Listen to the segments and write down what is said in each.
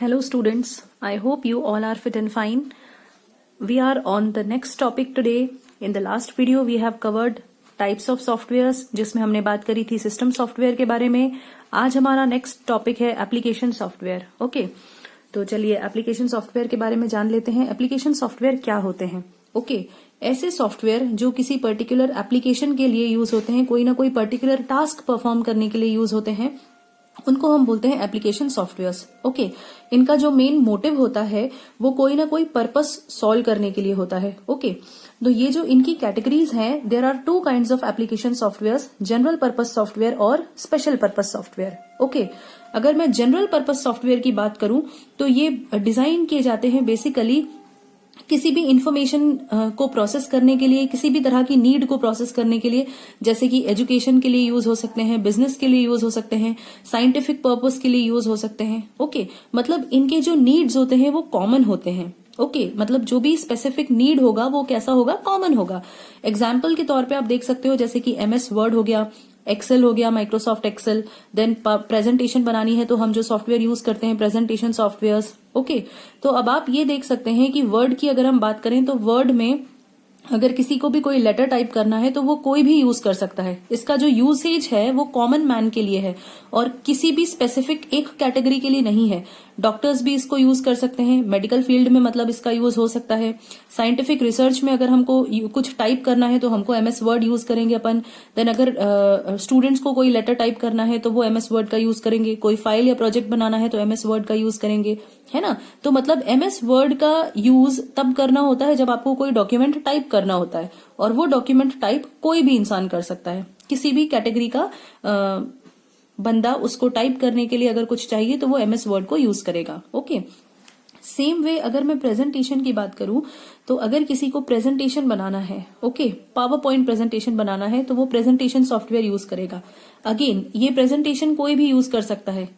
Hello students, I hope you all are fit and fine. We are on the next topic today. In the last video we have covered types of softwares जिसमें हमने बात करी थी system software के बारे में. आज हमारा नेक्स्ट टॉपिक है एप्लीकेशन सॉफ्टवेयर. ओके, तो चलिए एप्लीकेशन सॉफ्टवेयर के बारे में जान लेते हैं. एप्लीकेशन सॉफ्टवेयर क्या होते हैं? ओके, ऐसे सॉफ्टवेयर जो किसी पर्टिकुलर एप्लीकेशन के लिए यूज होते हैं, कोई ना कोई पर्टिकुलर टास्क परफॉर्म करने के लिए यूज होते हैं, उनको हम बोलते हैं एप्लीकेशन सॉफ्टवेयर्स. ओके, इनका जो मेन मोटिव होता है वो कोई ना कोई पर्पस सॉल्व करने के लिए होता है. ओके, तो ये जो इनकी कैटेगरीज हैं, there are two kinds of application softwares, general purpose software और स्पेशल पर्पस सॉफ्टवेयर. ओके, अगर मैं जनरल पर्पस सॉफ्टवेयर की बात करूं तो ये डिजाइन किए जाते हैं बेसिकली किसी भी इंफॉर्मेशन को प्रोसेस करने के लिए, किसी भी तरह की नीड को प्रोसेस करने के लिए, जैसे कि एजुकेशन के लिए यूज हो सकते हैं, बिजनेस के लिए यूज हो सकते हैं, साइंटिफिक पर्पस के लिए यूज हो सकते हैं. ओके, मतलब इनके जो नीड्स होते हैं वो कॉमन होते हैं. ओके, मतलब जो भी स्पेसिफिक नीड होगा वो कैसा होगा? कॉमन होगा. एग्जाम्पल के तौर पे आप देख सकते हो जैसे कि MS वर्ड हो गया, एक्सेल हो गया, माइक्रोसॉफ्ट एक्सेल. देन प्रेजेंटेशन बनानी है तो हम जो सॉफ्टवेयर यूज करते हैं प्रेजेंटेशन सॉफ्टवेयर्स. ओके, तो अब आप ये देख सकते हैं कि वर्ड की अगर हम बात करें तो वर्ड में अगर किसी को भी कोई लेटर टाइप करना है तो वो कोई भी यूज कर सकता है. इसका जो यूसेज है वो कॉमन मैन के लिए है और किसी भी स्पेसिफिक एक कैटेगरी के लिए नहीं है. डॉक्टर्स भी इसको यूज कर सकते हैं, मेडिकल फील्ड में मतलब इसका यूज हो सकता है. साइंटिफिक रिसर्च में अगर हमको कुछ टाइप करना है तो हमको MS वर्ड यूज करेंगे अपन. देन अगर स्टूडेंट्स को कोई लेटर टाइप करना है तो वो MS वर्ड का यूज करेंगे. कोई फाइल या प्रोजेक्ट बनाना है तो MS वर्ड का यूज करेंगे, है ना. तो मतलब MS वर्ड का यूज तब करना होता है जब आपको कोई डॉक्यूमेंट टाइप करना होता है, और वो डॉक्यूमेंट टाइप कोई भी इंसान कर सकता है. किसी भी कैटेगरी का बंदा उसको टाइप करने के लिए अगर कुछ चाहिए तो वो MS वर्ड को यूज करेगा. ओके, सेम वे अगर मैं प्रेजेंटेशन की बात करूं तो अगर किसी को प्रेजेंटेशन बनाना है, ओके, पावर पॉइंट प्रेजेंटेशन बनाना है तो वो प्रेजेंटेशन सॉफ्टवेयर यूज करेगा. अगेन ये प्रेजेंटेशन कोई भी यूज कर सकता है.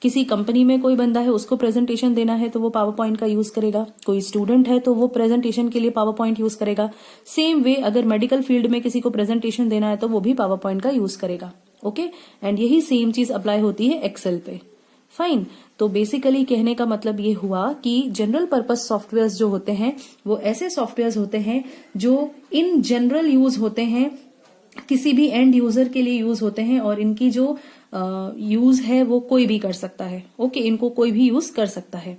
किसी कंपनी में कोई बंदा है उसको प्रेजेंटेशन देना है तो वो पावर पॉइंट का यूज करेगा. कोई स्टूडेंट है तो वो प्रेजेंटेशन के लिए पावर पॉइंट यूज करेगा. सेम वे अगर मेडिकल फील्ड में किसी को प्रेजेंटेशन देना है तो वो भी पावर पॉइंट का यूज करेगा. ओके, एंड यही सेम चीज अप्लाई होती है एक्सेल पे. फाइन, तो बेसिकली कहने का मतलब ये हुआ कि जनरल पर्पस सॉफ्टवेयर्स जो होते हैं वो ऐसे सॉफ्टवेयर्स होते हैं जो इन जनरल यूज होते हैं, किसी भी एंड यूजर के लिए यूज होते हैं, और इनकी जो यूज है वो कोई भी कर सकता है. ओके, इनको कोई भी यूज कर सकता है.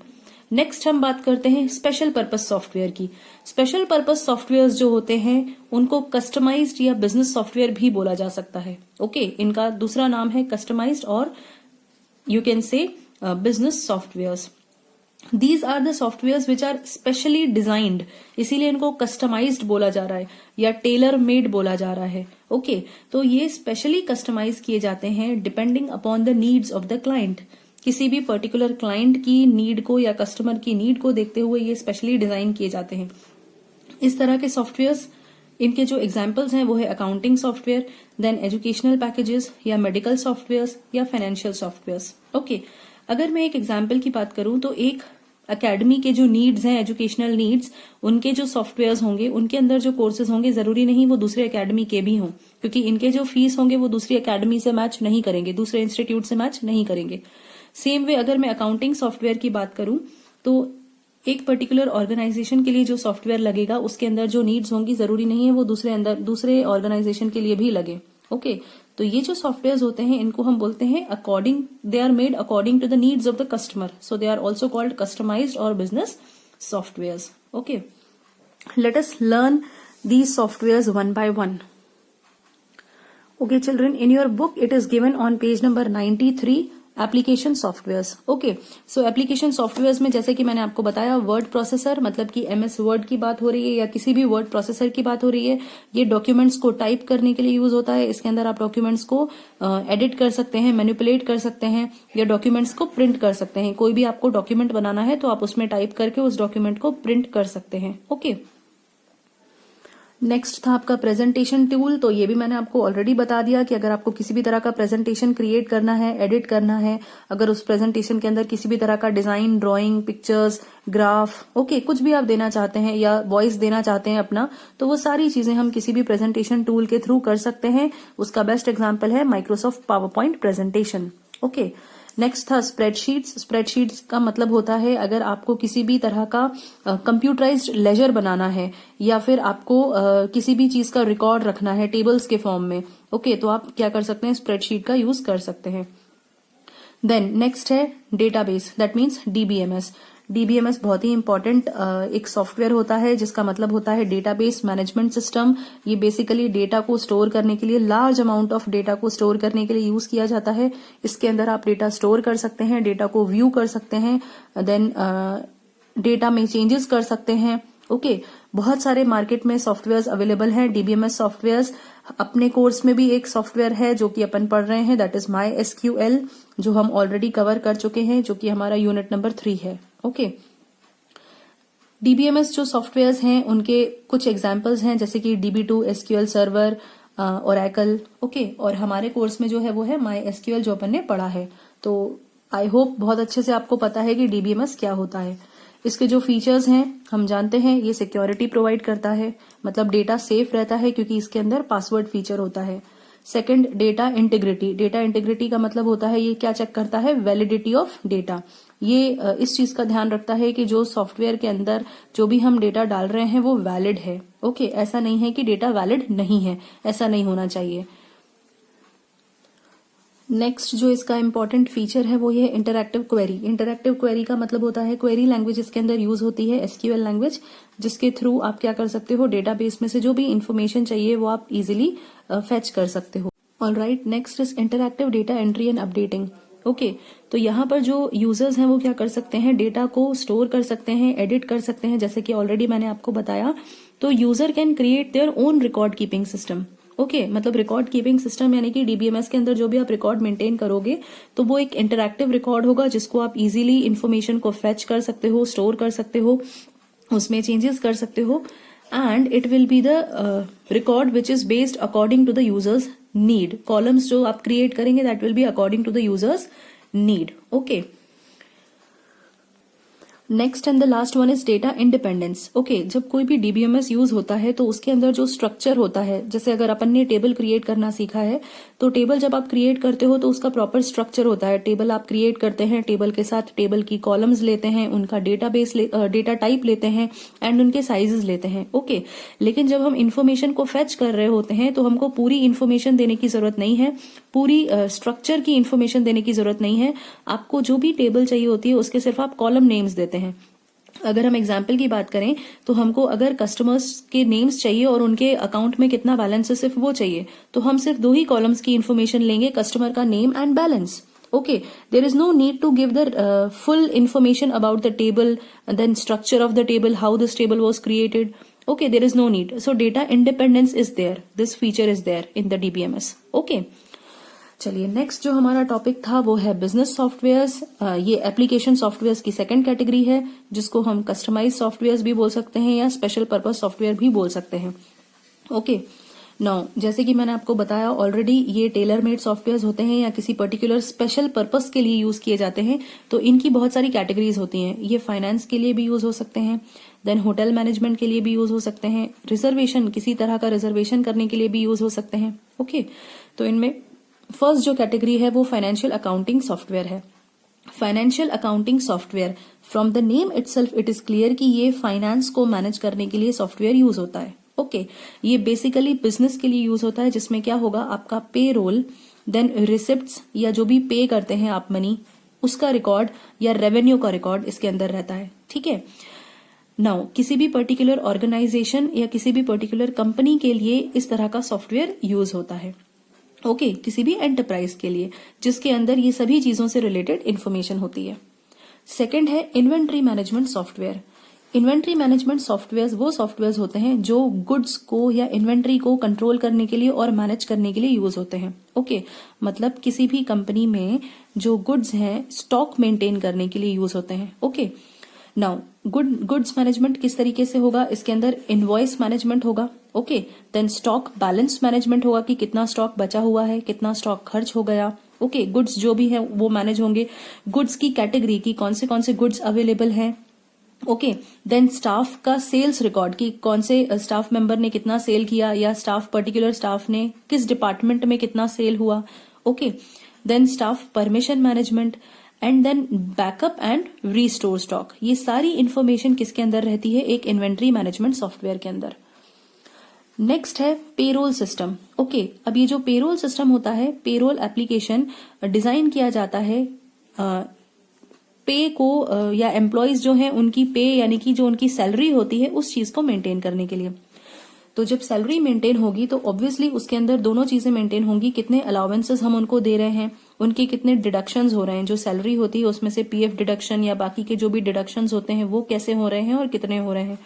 नेक्स्ट हम बात करते हैं स्पेशल पर्पस सॉफ्टवेयर की. स्पेशल पर्पस सॉफ्टवेयर जो होते हैं उनको कस्टमाइज्ड या बिजनेस सॉफ्टवेयर भी बोला जा सकता है. ओके, इनका दूसरा नाम है कस्टमाइज्ड और you can say business softwares. These are the softwares which are specially designed, इसीलिए इनको कस्टमाइज्ड बोला जा रहा है या टेलर मेड बोला जा रहा है. ओके, तो ये स्पेशली कस्टमाइज किए जाते हैं depending upon the needs of the client. किसी भी पर्टिकुलर क्लाइंट की नीड को या कस्टमर की नीड को देखते हुए ये स्पेशली डिजाइन किए जाते हैं. इस तरह के सॉफ्टवेयर्स, इनके जो एग्जाम्पल्स हैं वो है accounting software, then educational packages या मेडिकल सॉफ्टवेयर्स या फाइनेंशियल सॉफ्टवेयर्स. ओके, अगर मैं एक एग्जाम्पल की बात करूं तो एक अकेडमी के जो नीड्स हैं, एजुकेशनल नीड्स, उनके जो सॉफ्टवेयर्स होंगे, उनके अंदर जो कोर्सेज होंगे, जरूरी नहीं वो दूसरे अकेडमी के भी हों, क्योंकि इनके जो फीस होंगे वो दूसरी अकेडमी से मैच नहीं करेंगे, दूसरे इंस्टीट्यूट से मैच नहीं करेंगे. सेम वे अगर मैं अकाउंटिंग सॉफ्टवेयर की बात करूं तो एक पर्टिकुलर ऑर्गेनाइजेशन के लिए जो सॉफ्टवेयर लगेगा उसके अंदर जो नीड्स होंगी जरूरी नहीं है वो दूसरे ऑर्गेनाइजेशन के लिए भी लगे. ओके, तो ये जो सॉफ्टवेयर होते हैं इनको हम बोलते हैं they are made according to the needs of the customer, so they are also called customised और business software. Okay, let us learn these software one by one. Okay children, in your book it is given on page number 93 application softwares. Okay, so application softwares में जैसे कि मैंने आपको बताया, word processor मतलब कि MS word की बात हो रही है या किसी भी वर्ड प्रोसेसर की बात हो रही है. ये डॉक्यूमेंट्स को टाइप करने के लिए यूज होता है. इसके अंदर आप डॉक्यूमेंट्स को एडिट कर सकते हैं, मैनिपुलेट कर सकते हैं या डॉक्यूमेंट्स को प्रिंट कर सकते हैं. कोई भी आपको डॉक्यूमेंट बनाना है तो आप उसमें टाइप करके उस डॉक्यूमेंट को प्रिंट कर सकते हैं. ओके, नेक्स्ट था आपका प्रेजेंटेशन टूल. तो ये भी मैंने आपको ऑलरेडी बता दिया कि अगर आपको किसी भी तरह का प्रेजेंटेशन क्रिएट करना है, एडिट करना है, अगर उस प्रेजेंटेशन के अंदर किसी भी तरह का design, drawing, pictures, graph, okay, कुछ भी आप देना चाहते हैं या वॉइस देना चाहते हैं अपना, तो वो सारी चीजें हम किसी भी प्रेजेंटेशन टूल के थ्रू कर सकते हैं. उसका बेस्ट एग्जाम्पल है Microsoft power point presentation. Okay, next था स्प्रेडशीट्स। स्प्रेडशीट्स का मतलब होता है अगर आपको किसी भी तरह का कंप्यूटराइज्ड लेजर बनाना है या फिर आपको किसी भी चीज का रिकॉर्ड रखना है टेबल्स के फॉर्म में, ओके, तो आप क्या कर सकते हैं, स्प्रेडशीट का यूज कर सकते हैं। देन नेक्स्ट है database, that means DBMS. DBMS बहुत ही इंपॉर्टेंट एक सॉफ्टवेयर होता है जिसका मतलब होता है डेटाबेस मैनेजमेंट सिस्टम। ये बेसिकली डेटा को स्टोर करने के लिए, लार्ज अमाउंट ऑफ डेटा को स्टोर करने के लिए यूज किया जाता है। इसके अंदर आप डेटा स्टोर कर सकते हैं, डेटा को व्यू कर सकते हैं, देन डेटा में चेंजेस कर सकते हैं, ओके। बहुत सारे मार्केट में सॉफ्टवेयर्स अवेलेबल हैं डीबीएमएस सॉफ्टवेयर्स। अपने कोर्स में भी एक सॉफ्टवेयर है जो कि अपन पढ़ रहे हैं, दैट इज MySQL, जो हम ऑलरेडी कवर कर चुके हैं, जो कि हमारा यूनिट नंबर 3 है, ओके। डीबीएमएस जो सॉफ्टवेयर्स हैं उनके कुछ एग्जांपल्स हैं, जैसे कि DB2, SQL server, Oracle, okay. और हमारे कोर्स में जो है वो है MySQL, जो अपन ने पढ़ा है। तो आई होप बहुत अच्छे से आपको पता है कि डीबीएमएस क्या होता है। इसके जो फीचर्स हैं हम जानते हैं, ये सिक्योरिटी प्रोवाइड करता है, मतलब डेटा सेफ रहता है क्योंकि इसके अंदर पासवर्ड फीचर होता है। Second, data integrity. Data integrity का मतलब होता है ये क्या चेक करता है, वैलिडिटी ऑफ डेटा। ये इस चीज का ध्यान रखता है कि जो सॉफ्टवेयर के अंदर जो भी हम डेटा डाल रहे हैं वो वैलिड है, ओके। ऐसा नहीं है कि डेटा वैलिड नहीं है, ऐसा नहीं होना चाहिए। नेक्स्ट जो इसका इंपॉर्टेंट फीचर है वो ये इंटरैक्टिव क्वेरी। इंटरैक्टिव क्वेरी का मतलब होता है क्वेरी लैंग्वेज इसके अंदर यूज होती है, SQL लैंग्वेज, जिसके थ्रू आप क्या कर सकते हो, डेटाबेस में से जो भी इंफॉर्मेशन चाहिए वो आप इजीली फेच कर सकते हो। Alright, next is interactive data entry and updating, okay. तो यहाँ पर जो यूजर्स हैं वो क्या कर सकते हैं, डेटा को स्टोर कर सकते हैं, एडिट कर सकते हैं, जैसे कि ऑलरेडी मैंने आपको बताया। तो user can create their own record keeping system, okay. मतलब रिकॉर्ड कीपिंग सिस्टम यानी कि डीबीएमएस के अंदर जो भी आप रिकॉर्ड मेंटेन करोगे तो वो एक इंटरैक्टिव रिकॉर्ड होगा जिसको आप इजीली इन्फॉर्मेशन को फेच कर सकते हो, स्टोर कर सकते हो, उसमें चेंजेस कर सकते हो, and it will be the record which is based according to the user's need. Columns जो आप क्रिएट करेंगे that will be according to the user's need, okay. Next and the last one is data independence, okay. जब कोई भी DBMS use होता है तो उसके अंदर जो स्ट्रक्चर होता है, जैसे अगर अपन ने टेबल क्रिएट करना सीखा है तो टेबल जब आप क्रिएट करते हो तो उसका प्रॉपर स्ट्रक्चर होता है। टेबल आप क्रिएट करते हैं, टेबल के साथ टेबल की कॉलम्स लेते हैं, उनका डेटा टाइप लेते हैं एंड उनके साइजेस लेते हैं, ओके। लेकिन जब हम इन्फॉर्मेशन को फेच कर रहे होते हैं तो हमको पूरी इन्फॉर्मेशन देने की जरूरत नहीं है, पूरी स्ट्रक्चर की इन्फॉर्मेशन देने की जरूरत नहीं है। आपको जो भी टेबल चाहिए होती है उसके सिर्फ आप कॉलम नेम्स देते हैं। अगर हम एग्जाम्पल की बात करें तो हमको अगर कस्टमर्स के नेम्स चाहिए और उनके अकाउंट में कितना बैलेंस है सिर्फ वो चाहिए, तो हम सिर्फ 2 ही कॉलम्स की इन्फॉर्मेशन लेंगे, कस्टमर का name and balance, okay. There is no need to give the full information about the table, then structure of the table, how this table was created, okay. There is no need. So data independence is there, this feature is there in the DBMS, okay. चलिए next जो हमारा topic था वो है business softwares. ये application softwares की second category है जिसको हम कस्टमाइज सॉफ्टवेयर्स भी बोल सकते हैं या स्पेशल पर्पस सॉफ्टवेयर भी बोल सकते हैं, ओके। नाउ जैसे कि मैंने आपको बताया ऑलरेडी, ये टेलर मेड सॉफ्टवेयर्स होते हैं या किसी पर्टिकुलर स्पेशल पर्पस के लिए यूज किए जाते हैं। तो इनकी बहुत सारी कैटेगरीज होती हैं। ये फाइनेंस के लिए भी यूज हो सकते हैं, देन होटल मैनेजमेंट के लिए भी यूज हो सकते हैं, रिजर्वेशन, किसी तरह का रिजर्वेशन करने के लिए भी यूज हो सकते हैं, ओके। तो इनमें फर्स्ट जो कैटेगरी है वो फाइनेंशियल अकाउंटिंग सॉफ्टवेयर है। Financial accounting software, from the name itself it is clear कि ये फाइनेंस को मैनेज करने के लिए सॉफ्टवेयर यूज होता है, ओके। ये बेसिकली बिजनेस के लिए यूज होता है, जिसमें क्या होगा, आपका पे रोल, देन रिसिप्ट्स या जो भी पे करते हैं आप मनी, उसका रिकॉर्ड या रेवेन्यू का रिकॉर्ड इसके अंदर रहता है, ठीक है। नाउ किसी भी पर्टिकुलर ऑर्गेनाइजेशन या किसी भी पर्टिकुलर कंपनी के लिए इस तरह का सॉफ्टवेयर यूज होता है, ओके। किसी भी एंटरप्राइज के लिए जिसके अंदर ये सभी चीजों से रिलेटेड इंफॉर्मेशन होती है। सेकंड है inventory management software. Inventory management software वो सॉफ्टवेयर होते हैं जो गुड्स को या इन्वेंट्री को कंट्रोल करने के लिए और मैनेज करने के लिए यूज होते हैं, ओके। मतलब किसी भी कंपनी में जो गुड्स हैं स्टॉक मेंटेन करने के लिए यूज होते हैं, ओके। नाउ गुड्स मैनेजमेंट किस तरीके से होगा, इसके अंदर इनवॉइस मैनेजमेंट होगा, okay. Then stock balance management होगा कि कितना स्टॉक बचा हुआ है, कितना स्टॉक खर्च हो गया, ओके। गुड्स जो भी है वो मैनेज होंगे। गुड्स की कैटेगरी की कौन से गुड्स अवेलेबल हैं, ओके। देन स्टाफ का सेल्स रिकॉर्ड की कौन से स्टाफ मेंबर ने कितना सेल किया या पर्टिकुलर स्टाफ ने किस डिपार्टमेंट में कितना सेल हुआ, okay. Then staff permission management, and then backup and restore stock. ये सारी इंफॉर्मेशन किसके अंदर रहती है? एक इन्वेंट्री मैनेजमेंट सॉफ्टवेयर के अंदर। नेक्स्ट है पेरोल सिस्टम। ओके, अब ये जो पेरोल सिस्टम होता है, पेरोल एप्लीकेशन डिजाइन किया जाता है पे को या एम्प्लॉयज जो हैं उनकी पे यानी कि जो उनकी सैलरी होती है उस चीज को मेंटेन करने के लिए। तो जब सैलरी मेंटेन होगी तो ऑब्वियसली उसके अंदर दोनों चीजें मेंटेन होंगी, कितने अलाउंसेस हम उनको दे रहे हैं, उनके कितने डिडक्शंस हो रहे हैं, जो सैलरी होती है उसमें से पीएफ डिडक्शन या बाकी के जो भी डिडक्शंस होते हैं वो कैसे हो रहे हैं और कितने हो रहे हैं।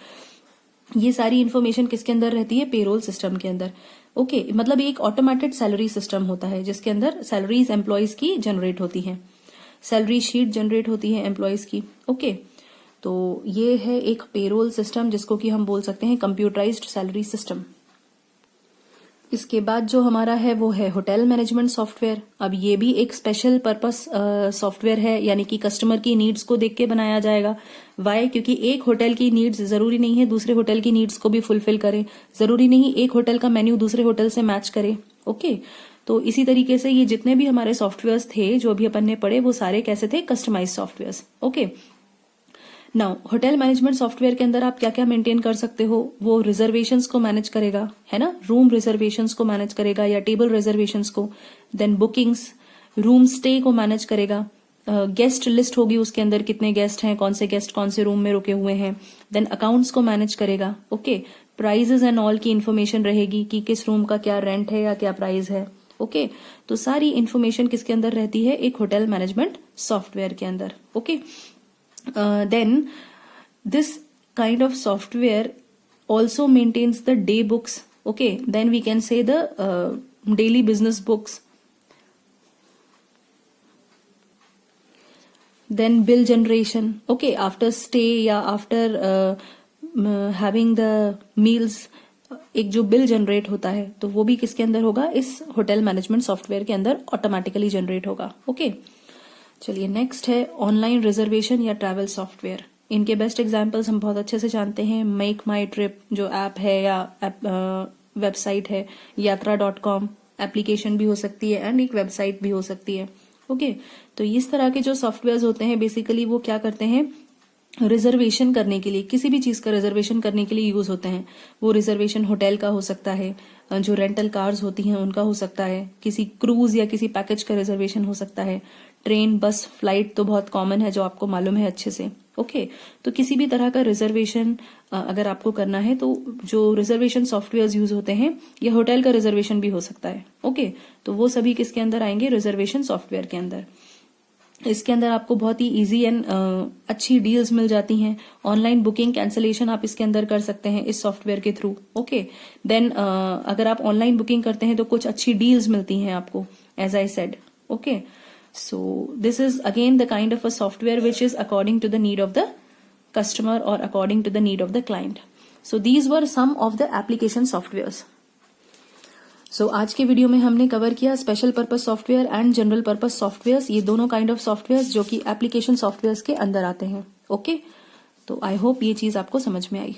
ये सारी इन्फॉर्मेशन किसके अंदर रहती है? पेरोल सिस्टम के अंदर। ओके, मतलब एक ऑटोमेटेड सैलरी सिस्टम होता है जिसके अंदर सैलरीज एम्प्लॉयज की जनरेट होती हैं, सैलरी शीट जनरेट होती है एम्प्लॉयज की। ओके, तो ये है एक पेरोल सिस्टम जिसको कि हम बोल सकते हैं कंप्यूटराइज्ड सैलरी सिस्टम। इसके बाद जो हमारा है वो है होटल मैनेजमेंट सॉफ्टवेयर। अब ये भी एक स्पेशल पर्पस सॉफ्टवेयर है, यानी कि कस्टमर की नीड्स को देख के बनाया जाएगा। वाई? क्योंकि एक होटल की नीड्स जरूरी नहीं है दूसरे होटल की नीड्स को भी फुलफिल करे, जरूरी नहीं एक होटल का मेन्यू दूसरे होटल से मैच करे। ओके, तो इसी तरीके से ये जितने भी हमारे सॉफ्टवेयर्स थे जो भी अपन ने पढ़े वो सारे कैसे थे? Customise softwares. Okay, now hotel management software के अंदर आप क्या क्या मेंटेन कर सकते हो? वो रिजर्वेशंस को मैनेज करेगा, है ना, रूम रिजर्वेशंस को मैनेज करेगा या टेबल रिजर्वेशंस को, देन बुकिंग्स, रूम स्टे को मैनेज करेगा, गेस्ट लिस्ट होगी उसके अंदर कितने गेस्ट हैं, कौन से गेस्ट कौन से रूम में रुके हुए हैं, देन अकाउंट्स को मैनेज करेगा। ओके, प्राइजेस एंड ऑल की इन्फॉर्मेशन रहेगी कि किस रूम का क्या रेंट है या क्या प्राइस है। ओके, तो सारी इन्फॉर्मेशन किसके अंदर रहती है? एक होटल मैनेजमेंट सॉफ्टवेयर के अंदर। Okay, then this kind of software also maintains the day books. Okay, then we can say the daily business books, then bill generation. Okay, after stay या after having the meals एक जो bill generate होता है तो वो भी किसके अंदर होगा? इस होटल मैनेजमेंट सॉफ्टवेयर के अंदर ऑटोमेटिकली जनरेट होगा। ओके, चलिए नेक्स्ट है ऑनलाइन रिजर्वेशन या ट्रैवल सॉफ्टवेयर। इनके बेस्ट एग्जांपल्स हम बहुत अच्छे से जानते हैं। मेक माई ट्रिप जो ऐप है या वेबसाइट है, yatra.com एप्लीकेशन भी हो सकती है एंड एक वेबसाइट भी हो सकती है। ओके, तो इस तरह के जो सॉफ्टवेयर होते हैं बेसिकली वो क्या करते हैं? रिजर्वेशन करने के लिए, किसी भी चीज का रिजर्वेशन करने के लिए यूज होते हैं। वो रिजर्वेशन होटल का हो सकता है, जो रेंटल कार्स होती हैं उनका हो सकता है, किसी क्रूज या किसी पैकेज का रिजर्वेशन हो सकता है, ट्रेन बस फ्लाइट तो बहुत कॉमन है जो आपको मालूम है अच्छे से। ओके, तो किसी भी तरह का रिजर्वेशन अगर आपको करना है तो जो रिजर्वेशन सॉफ्टवेयर यूज होते हैं, या होटल का रिजर्वेशन भी हो सकता है। ओके, तो वो सभी किसके अंदर आएंगे? रिजर्वेशन सॉफ्टवेयर के अंदर। इसके अंदर आपको बहुत ही इजी एंड अच्छी डील्स मिल जाती हैं। ऑनलाइन बुकिंग कैंसिलेशन आप इसके अंदर कर सकते हैं इस सॉफ्टवेयर के थ्रू। ओके, देन अगर आप ऑनलाइन बुकिंग करते हैं तो कुछ अच्छी डील्स मिलती हैं आपको, as I said. Okay, so this is again the kind of a software which is according to the need of the customer or according to the need of the client. So these were some of the application softwares. So आज के video में हमने cover किया special purpose software and general purpose softwares, ये दोनों kind of softwares जो कि application softwares के अंदर आते हैं। ओके, तो आई होप ये चीज आपको समझ में आई।